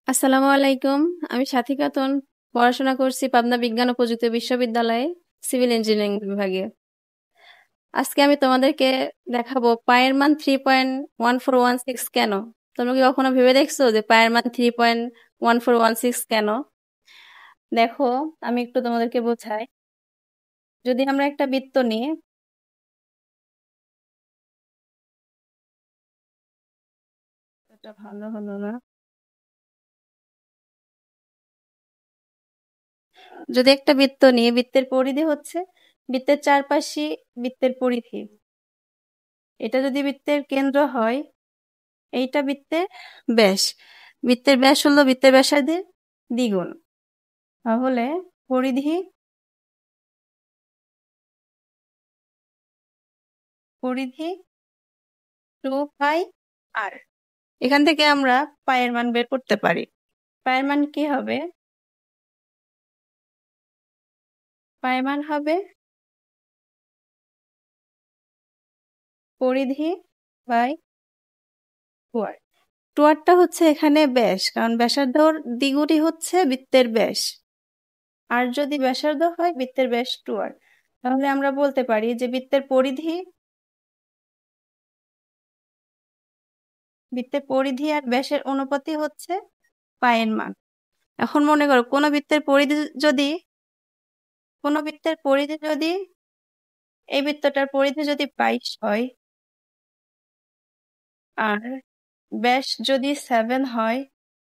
আসসালামু আলাইকুম। আমি সাথী খাতুন। পড়াশোনা করছি পাবনা বিজ্ঞান ও প্রযুক্তি বিশ্ববিদ্যালয়ে সিভিল ইঞ্জিনিয়ারিং বিভাগে। আজকে আমি তোমাদেরকে দেখাবো পায়ের মান 3.1416 কেন। তোমরা কি কখনো ভেবে দেখছো যে পায়ের মান 3.1416 কেন? দেখো, আমি একটু তোমাদেরকে বোঝাই। যদি আমরা একটা বৃত্ত নিই, এটা ভালো হলো না। যদি একটা বৃত্ত নিয়ে, বৃত্তের পরিধি হচ্ছে বৃত্তের চারপাশে বৃত্তের পরিধি। এটা যদি বৃত্তের কেন্দ্র হয়, এইটা বৃত্তের ব্যাস। বৃত্তের ব্যাস হলো বৃত্তের ব্যাসার্ধের দ্বিগুণ। তাহলে পরিধি পরিধি 2 পাই r। এখান থেকে আমরা পায়ের মান বের করতে পারি। পায়ের মান কি হবে? পায়ের মান হবে পরিধি বাই 2r। 2rটা হচ্ছে এখানে ব্যাস, কারণ ব্যাসার্ধর দ্বিগুণই হচ্ছে বৃত্তের ব্যাস। আর যদি ব্যাসার্ধ হয় বৃত্তের ব্যাস 2r, তাহলে আমরা বলতে পারি যে বৃত্তের পরিধি আর ব্যাসের অনুপাতই হচ্ছে পায়ের মান। এখন মনে করো কোনো বৃত্তের পরিধি যদি এই বৃত্তটার পরিধি যদি 22 হয় আর ব্যাস যদি 7 হয়,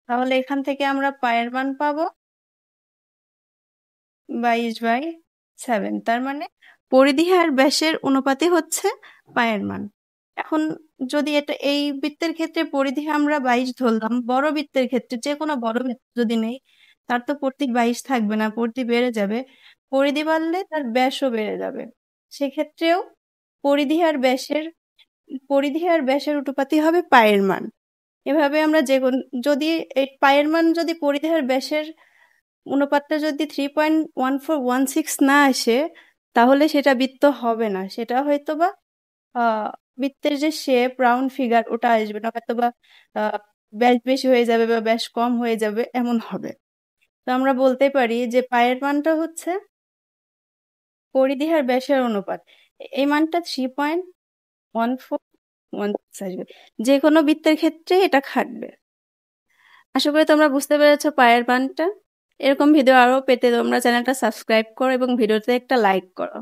তাহলে এখান থেকে আমরা পায়ের মান পাবো 22/7। তার মানে পরিধি আর ব্যাসের অনুপাতই হচ্ছে পায়ের মান। এখন যদি এই বৃত্তের ক্ষেত্রে পরিধি আমরা 22 ধরলাম, বড় বৃত্তের ক্ষেত্রে যে কোনো বড় বৃত্ত যদি নেই, তার তো পরিধি 22 থাকবে না, পরিধি বেড়ে যাবে। পরিধি বাড়লে তার ব্যাসও বেড়ে যাবে। সেক্ষেত্রেও পরিধি আর ব্যাসের পরিধি আর ব্যাসের অনুপাতই হবে পায়ের মান। এভাবে আমরা যদি এই পায়ের মান যদি পরিধি আর ব্যাসের অনুপাতটা যদি 3.1416 না আসে, তাহলে সেটা বৃত্ত হবে না। সেটা হয়তো বা বৃত্তের যে শেপ রাউন্ড ফিগার ওটা আসবে না, হয়তো বা ব্যাস বেশি হয়ে যাবে বা ব্যাস কম হয়ে যাবে, এমন হবে। তো আমরা বলতে পারি যে পায়ের মানটা হচ্ছে পরিধি আর ব্যাসের অনুপাত। এই মানটা 3.1416 আসবে। যে কোনো বৃত্তের ক্ষেত্রে এটা খাটবে। আশা করি তোমরা বুঝতে পেরেছো পায়ের মানটা। এরকম ভিডিও আরো পেতে তোমরা চ্যানেলটা সাবস্ক্রাইব করো এবং ভিডিওতে একটা লাইক করো।